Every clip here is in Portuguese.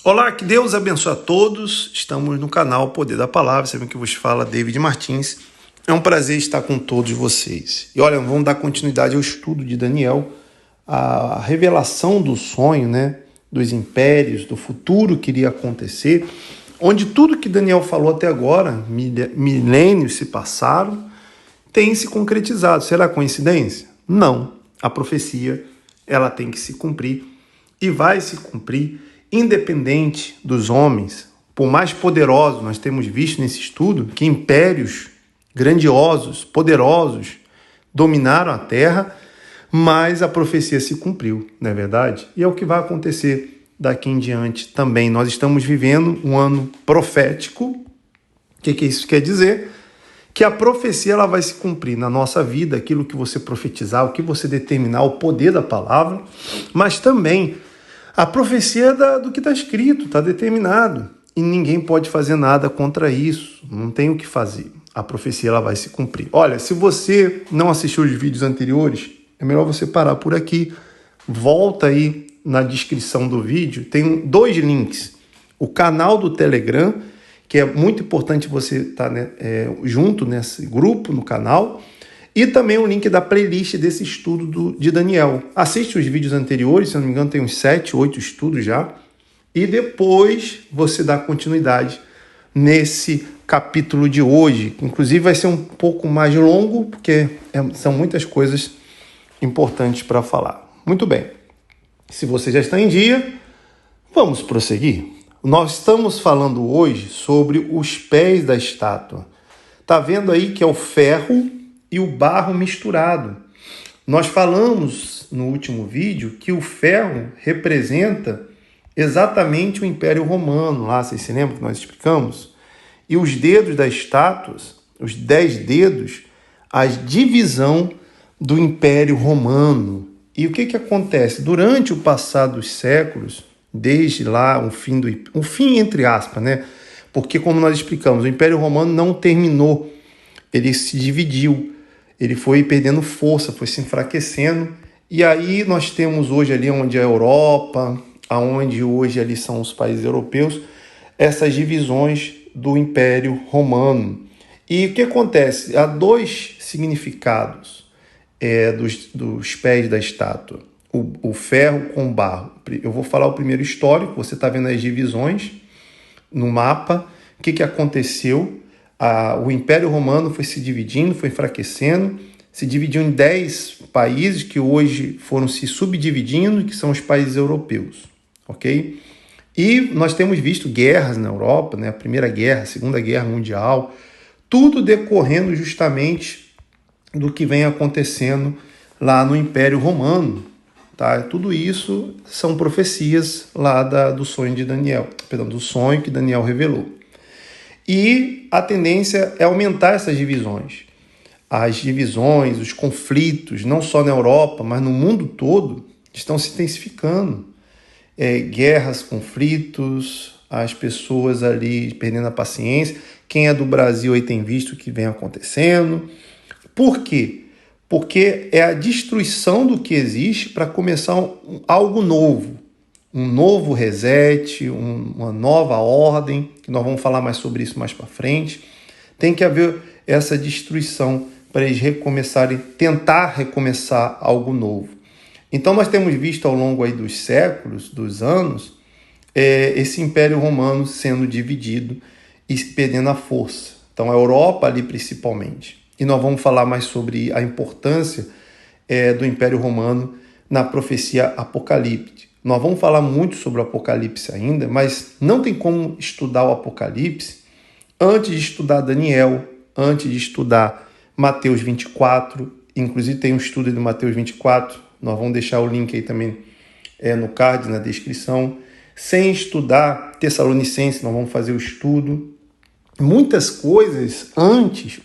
Olá, que Deus abençoe a todos. Estamos no canal Poder da Palavra. Sabem que vos fala David Martins. É um prazer estar com todos vocês. E olha, vamos dar continuidade ao estudo de Daniel, a revelação do sonho, dos impérios, do futuro que iria acontecer, onde tudo que Daniel falou até agora, milênios se passaram, tem se concretizado. Será coincidência? Não. A profecia, ela tem que se cumprir e vai se cumprir, independente dos homens. Por mais poderosos, nós temos visto nesse estudo que impérios grandiosos, poderosos, dominaram a terra, mas a profecia se cumpriu, não é verdade? E é o que vai acontecer daqui em diante também. Nós estamos vivendo um ano profético. O que isso quer dizer? Que a profecia ela vai se cumprir na nossa vida, aquilo que você profetizar, o que você determinar, o poder da palavra, mas também a profecia do que está escrito, está determinado, e ninguém pode fazer nada contra isso, não tem o que fazer. A profecia ela vai se cumprir. Olha, se você não assistiu os vídeos anteriores, é melhor você parar por aqui, volta aí na descrição do vídeo, tem 2 links. O canal do Telegram, que é muito importante você estar junto nesse grupo, no canal, e também o link da playlist desse estudo de Daniel. Assiste os vídeos anteriores, se eu não me engano tem uns 7, 8 estudos já, e depois você dá continuidade nesse capítulo de hoje, que inclusive vai ser um pouco mais longo, porque são muitas coisas importantes para falar. Muito bem, se você já está em dia, vamos prosseguir. Nós estamos falando hoje sobre os pés da estátua. Tá vendo aí que é o ferro e o barro misturado. Nós falamos no último vídeo que o ferro representa exatamente o Império Romano. Lá, vocês se lembram que nós explicamos? E os dedos das estátuas, os 10 dedos, a divisão do Império Romano. E o que acontece? Durante o passar dos séculos, desde lá, um fim entre aspas, Porque, como nós explicamos, o Império Romano não terminou, ele se dividiu. Ele foi perdendo força, foi se enfraquecendo. E aí nós temos hoje ali onde é a Europa, aonde hoje ali são os países europeus, essas divisões do Império Romano. E o que acontece? Há 2 significados dos pés da estátua. O ferro com o barro. Eu vou falar o primeiro histórico, você está vendo as divisões no mapa. O que aconteceu? O Império Romano foi se dividindo, foi enfraquecendo, se dividiu em 10 países que hoje foram se subdividindo, que são os países europeus, ok? E nós temos visto guerras na Europa, a Primeira Guerra, a Segunda Guerra Mundial, tudo decorrendo justamente do que vem acontecendo lá no Império Romano, tá? Tudo isso são profecias lá do sonho de Daniel, do sonho que Daniel revelou. E a tendência é aumentar essas divisões. As divisões, os conflitos, não só na Europa, mas no mundo todo, estão se intensificando. Guerras, conflitos, as pessoas ali perdendo a paciência. Quem é do Brasil aí tem visto o que vem acontecendo. Por quê? Porque é a destruição do que existe para começar algo novo. Um novo reset, uma nova ordem, que nós vamos falar mais sobre isso mais para frente. Tem que haver essa destruição para eles tentar recomeçar algo novo. Então nós temos visto ao longo aí dos séculos, dos anos, esse Império Romano sendo dividido e perdendo a força. Então a Europa ali principalmente. E nós vamos falar mais sobre a importância do Império Romano na profecia apocalíptica. Nós vamos falar muito sobre o Apocalipse ainda, mas não tem como estudar o Apocalipse antes de estudar Daniel, antes de estudar Mateus 24. Inclusive tem um estudo de Mateus 24, nós vamos deixar o link aí também no card, na descrição. Sem estudar Tessalonicenses, nós vamos fazer o estudo. Muitas coisas antes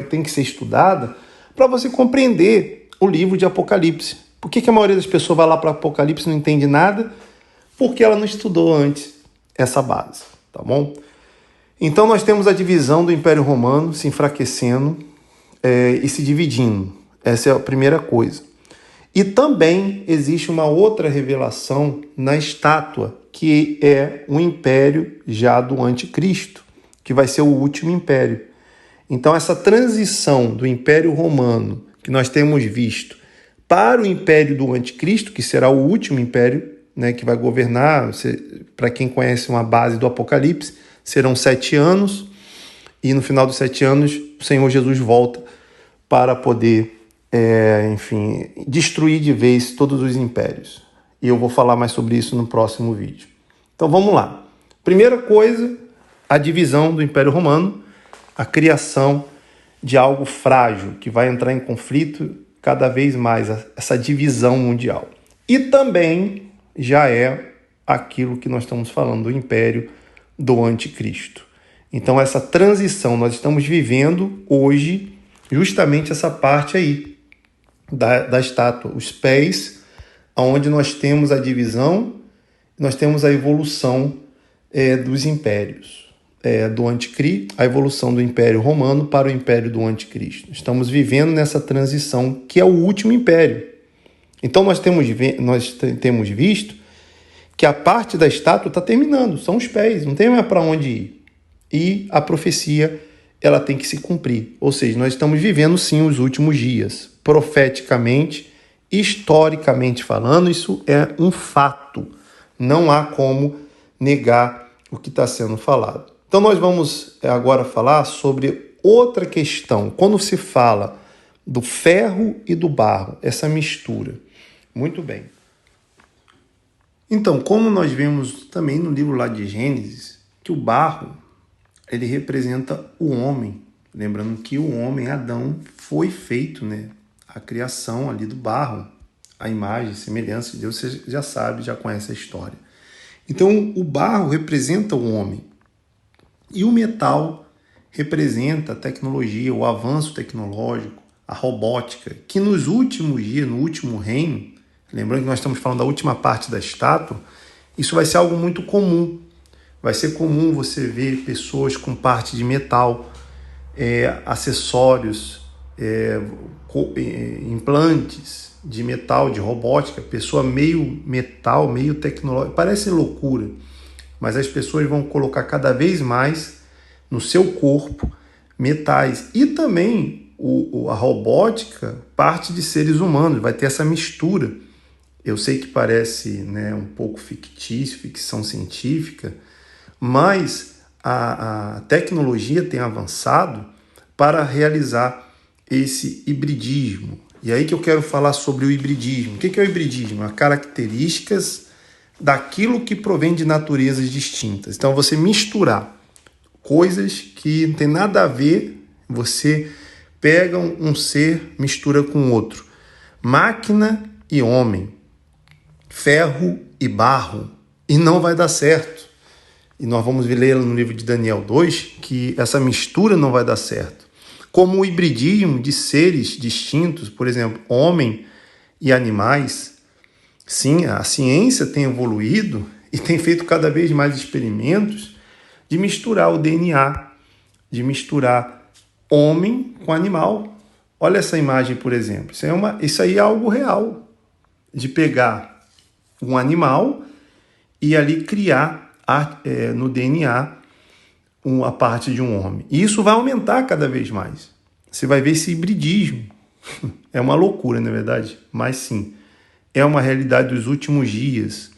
tem que ser estudada para você compreender o livro de Apocalipse. Por que a maioria das pessoas vai lá para Apocalipse e não entende nada? Porque ela não estudou antes essa base, tá bom? Então nós temos a divisão do Império Romano se enfraquecendo e se dividindo. Essa é a primeira coisa. E também existe uma outra revelação na estátua, que é o império já do anticristo, que vai ser o último império. Então, essa transição do Império Romano, que nós temos visto, para o império do anticristo, que será o último império, né, que vai governar, para quem conhece uma base do Apocalipse, serão 7 anos, e no final dos 7 anos, o Senhor Jesus volta para poder, destruir de vez todos os impérios. E eu vou falar mais sobre isso no próximo vídeo. Então vamos lá. Primeira coisa, a divisão do Império Romano, a criação de algo frágil, que vai entrar em conflito cada vez mais, essa divisão mundial. E também já é aquilo que nós estamos falando, do império do anticristo. Então essa transição, nós estamos vivendo hoje justamente essa parte aí da estátua, os pés, onde nós temos a divisão, nós temos a evolução dos impérios. Do anticristo, a evolução do Império Romano para o Império do Anticristo. Estamos vivendo nessa transição que é o último império. Então nós temos visto que a parte da estátua está terminando, são os pés, não tem mais para onde ir. E a profecia ela tem que se cumprir. Ou seja, nós estamos vivendo sim os últimos dias. Profeticamente, historicamente falando, isso é um fato. Não há como negar o que está sendo falado. Então nós vamos agora falar sobre outra questão. Quando se fala do ferro e do barro, essa mistura. Muito bem. Então, como nós vemos também no livro lá de Gênesis, que o barro, ele representa o homem. Lembrando que o homem, Adão, foi feito, né? A criação ali do barro, a imagem, a semelhança de Deus, você já sabe, já conhece a história. Então, o barro representa o homem. E o metal representa a tecnologia, o avanço tecnológico, a robótica, que nos últimos dias, no último reino, lembrando que nós estamos falando da última parte da estátua, isso vai ser algo muito comum. Vai ser comum você ver pessoas com parte de metal, acessórios, implantes de metal, de robótica, pessoa meio metal, meio tecnológica. Parece loucura, mas as pessoas vão colocar cada vez mais no seu corpo metais. E também a robótica parte de seres humanos, vai ter essa mistura. Eu sei que parece, né, um pouco fictício, ficção científica, mas a tecnologia tem avançado para realizar esse hibridismo. E aí que eu quero falar sobre o hibridismo. O que é o hibridismo? As características daquilo que provém de naturezas distintas. Então, você misturar coisas que não tem nada a ver, você pega um ser, mistura com outro. Máquina e homem, ferro e barro, e não vai dar certo. E nós vamos ler no livro de Daniel 2 que essa mistura não vai dar certo. Como o hibridismo de seres distintos, por exemplo, homem e animais. Sim, a ciência tem evoluído e tem feito cada vez mais experimentos de misturar o DNA, de misturar homem com animal. Olha essa imagem, por exemplo. Isso aí é algo real, de pegar um animal e ali criar no DNA a parte de um homem. E isso vai aumentar cada vez mais. Você vai ver esse hibridismo. É uma loucura, na verdade, mas sim, é uma realidade dos últimos dias.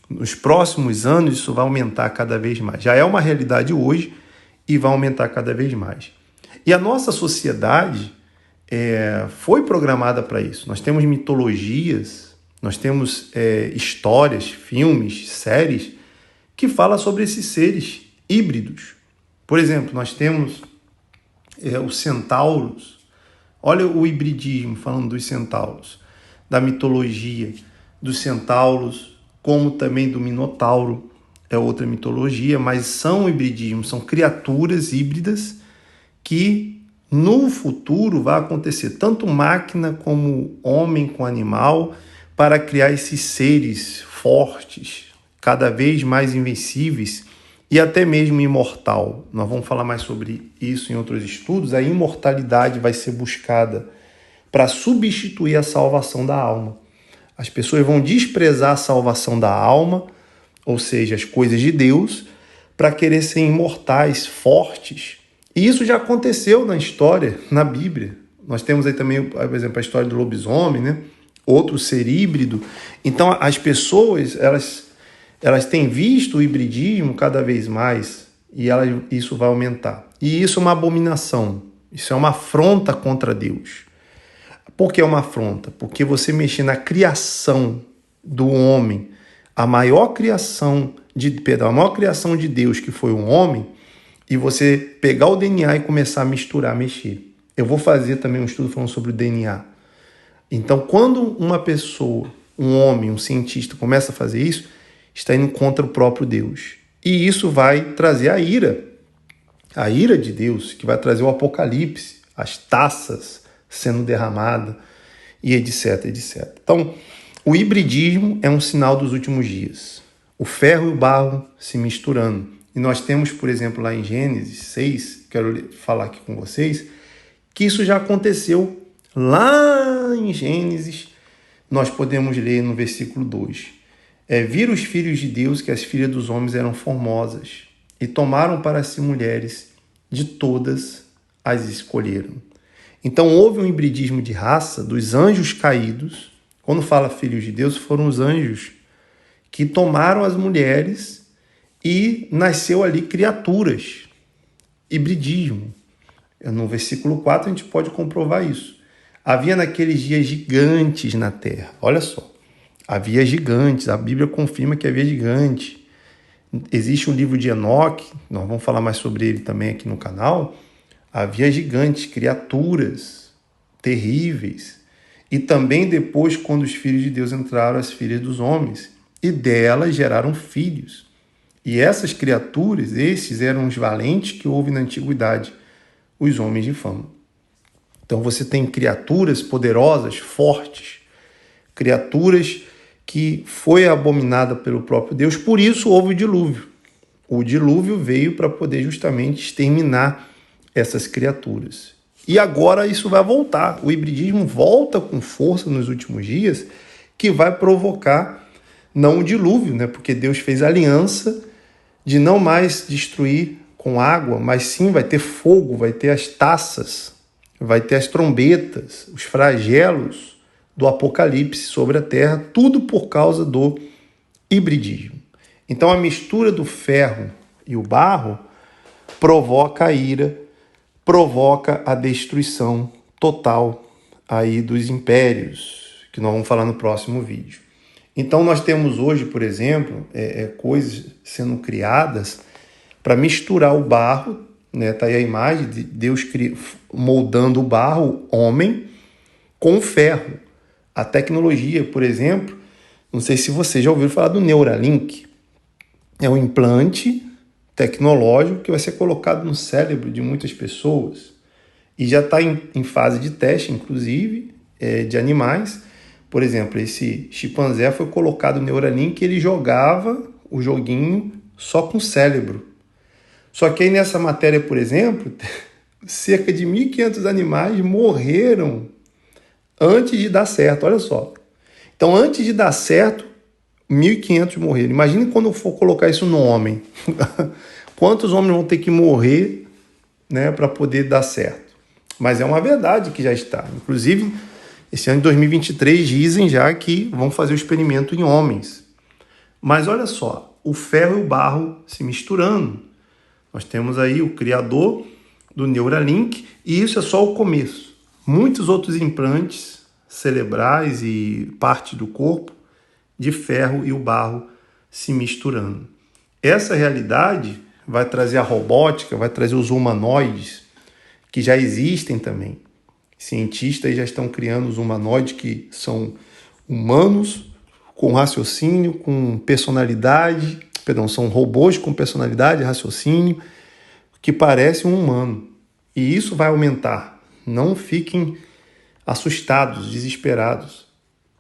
Nos próximos anos isso vai aumentar cada vez mais. Já é uma realidade hoje e vai aumentar cada vez mais. E a nossa sociedade foi programada para isso. Nós temos mitologias, nós temos histórias, filmes, séries que falam sobre esses seres híbridos. Por exemplo, nós temos os centauros. Olha o hibridismo, falando dos centauros, da mitologia dos centauros, como também do Minotauro, é outra mitologia, mas são hibridismos, são criaturas híbridas que no futuro vai acontecer tanto máquina como homem com animal para criar esses seres fortes, cada vez mais invencíveis e até mesmo imortal. Nós vamos falar mais sobre isso em outros estudos. A imortalidade vai ser buscada para substituir a salvação da alma. As pessoas vão desprezar a salvação da alma, ou seja, as coisas de Deus, para querer ser imortais, fortes. E isso já aconteceu na história, na Bíblia. Nós temos aí também, por exemplo, a história do lobisomem, né? Outro ser híbrido. Então, as pessoas, elas têm visto o hibridismo cada vez mais e isso vai aumentar. E isso é uma abominação. Isso é uma afronta contra Deus. Por que é uma afronta? Porque você mexer na criação do homem, a maior criação de Deus, que foi o homem, e você pegar o DNA e começar a misturar, mexer. Eu vou fazer também um estudo falando sobre o DNA. Então, quando uma pessoa, um homem, um cientista começa a fazer isso, está indo contra o próprio Deus. E isso vai trazer a ira de Deus, que vai trazer o apocalipse, as taças sendo derramadas, e etc, etc. Então, o hibridismo é um sinal dos últimos dias. O ferro e o barro se misturando. E nós temos, por exemplo, lá em Gênesis 6, quero falar aqui com vocês, que isso já aconteceu lá em Gênesis. Nós podemos ler no versículo 2. Viram os filhos de Deus que as filhas dos homens eram formosas e tomaram para si mulheres, de todas as escolheram. Então houve um hibridismo de raça dos anjos caídos. Quando fala filhos de Deus, foram os anjos que tomaram as mulheres e nasceu ali criaturas. Hibridismo. No versículo 4 a gente pode comprovar isso. Havia naqueles dias gigantes na terra. Olha só. Havia gigantes. A Bíblia confirma que havia gigantes. Existe um livro de Enoque, nós vamos falar mais sobre ele também aqui no canal. Havia gigantes, criaturas terríveis. E também depois, quando os filhos de Deus entraram, as filhas dos homens. E delas geraram filhos. E essas criaturas, esses eram os valentes que houve na antiguidade, os homens de fama. Então você tem criaturas poderosas, fortes, criaturas que foi abominada pelo próprio Deus, por isso houve o dilúvio. O dilúvio veio para poder justamente exterminar essas criaturas. E agora isso vai voltar. O hibridismo volta com força nos últimos dias, que vai provocar não o dilúvio, né? Porque Deus fez aliança de não mais destruir com água, mas sim vai ter fogo, vai ter as taças, vai ter as trombetas, os flagelos do Apocalipse sobre a terra, tudo por causa do hibridismo. Então a mistura do ferro e o barro provoca a ira, provoca a destruição total aí dos impérios, que nós vamos falar no próximo vídeo. Então nós temos hoje, por exemplo, coisas sendo criadas para misturar o barro, né? Tá aí a imagem de Deus moldando o barro, homem, com o ferro. A tecnologia, por exemplo, não sei se você já ouviu falar do Neuralink. É um implante tecnológico que vai ser colocado no cérebro de muitas pessoas e já está em fase de teste, inclusive, de animais. Por exemplo, esse chimpanzé foi colocado no Neuralink e ele jogava o joguinho só com o cérebro. Só que aí nessa matéria, por exemplo, cerca de 1.500 animais morreram antes de dar certo, olha só. Então, antes de dar certo, 1.500 morreram. Imagine quando eu for colocar isso no homem. Quantos homens vão ter que morrer, né, para poder dar certo? Mas é uma verdade que já está. Inclusive, esse ano de 2023 dizem já que vão fazer o experimento em homens. Mas olha só, o ferro e o barro se misturando. Nós temos aí o criador do Neuralink e isso é só o começo. Muitos outros implantes cerebrais e parte do corpo de ferro e o barro se misturando. Essa realidade vai trazer a robótica, vai trazer os humanoides, que já existem também. Cientistas já estão criando os humanoides que são humanos, com raciocínio, com personalidade, são robôs com personalidade, raciocínio, que parecem um humano. E isso vai aumentar. Não fiquem assustados, desesperados,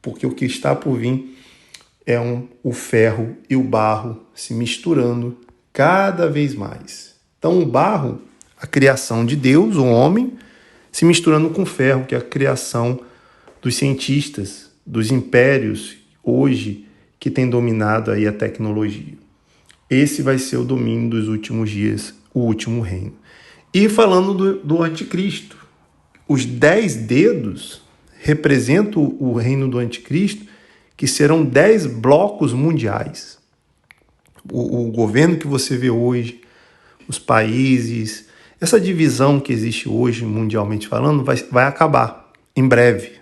porque o que está por vir é o ferro e o barro se misturando cada vez mais. Então o barro, a criação de Deus, o homem, se misturando com o ferro, que é a criação dos cientistas, dos impérios hoje que tem dominado aí a tecnologia. Esse vai ser o domínio dos últimos dias, o último reino. E falando do anticristo, os 10 dedos representam o reino do anticristo, que serão 10 blocos mundiais. O governo que você vê hoje, os países, essa divisão que existe hoje, mundialmente falando, vai acabar em breve.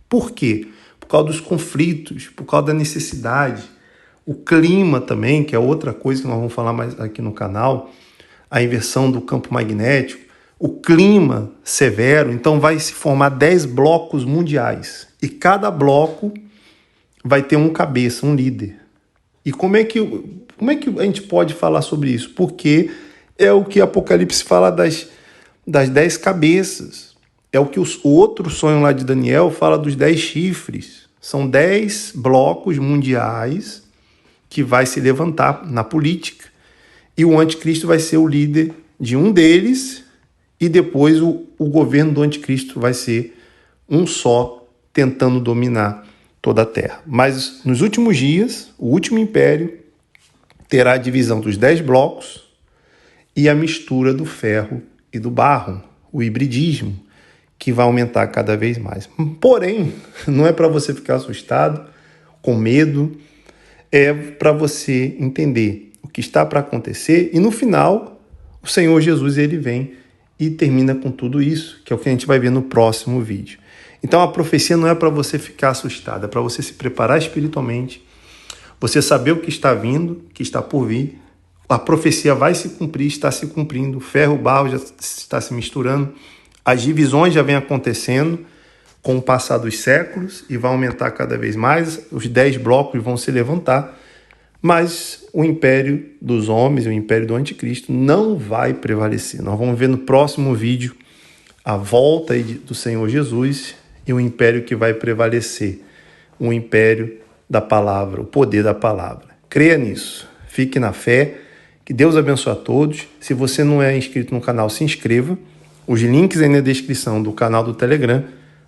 Por quê? Por causa dos conflitos, por causa da necessidade. O clima também, que é outra coisa que nós vamos falar mais aqui no canal, a inversão do campo magnético, o clima severo, então vai se formar 10 blocos mundiais. E cada bloco vai ter um cabeça, um líder. E como é que a gente pode falar sobre isso? Porque é o que Apocalipse fala das 10 cabeças. É o que o outro sonho lá de Daniel fala dos 10 chifres. São 10 blocos mundiais que vai se levantar na política. E o anticristo vai ser o líder de um deles, e depois o governo do anticristo vai ser um só, tentando dominar toda a terra. Mas nos últimos dias, o último império terá a divisão dos 10 blocos e a mistura do ferro e do barro, o hibridismo, que vai aumentar cada vez mais. Porém, não é para você ficar assustado, com medo, é para você entender o que está para acontecer, e no final, o Senhor Jesus ele vem e termina com tudo isso, que é o que a gente vai ver no próximo vídeo. Então a profecia não é para você ficar assustado, é para você se preparar espiritualmente, você saber o que está vindo, o que está por vir. A profecia vai se cumprir, está se cumprindo, o ferro e o barro já está se misturando, as divisões já vêm acontecendo com o passar dos séculos e vai aumentar cada vez mais, os 10 blocos vão se levantar, mas o império dos homens, o império do anticristo não vai prevalecer. Nós vamos ver no próximo vídeo a volta do Senhor Jesus e o império que vai prevalecer, o império da palavra, o poder da palavra. Creia nisso, fique na fé, que Deus abençoe a todos. Se você não é inscrito no canal, se inscreva. Os links aí na descrição do canal do Telegram,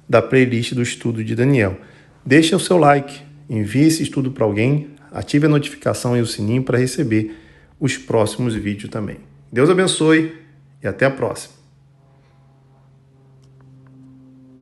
da playlist do estudo de Daniel. Deixe o seu like, envie esse estudo para alguém, ative a notificação e o sininho para receber os próximos vídeos também. Deus abençoe e até a próxima.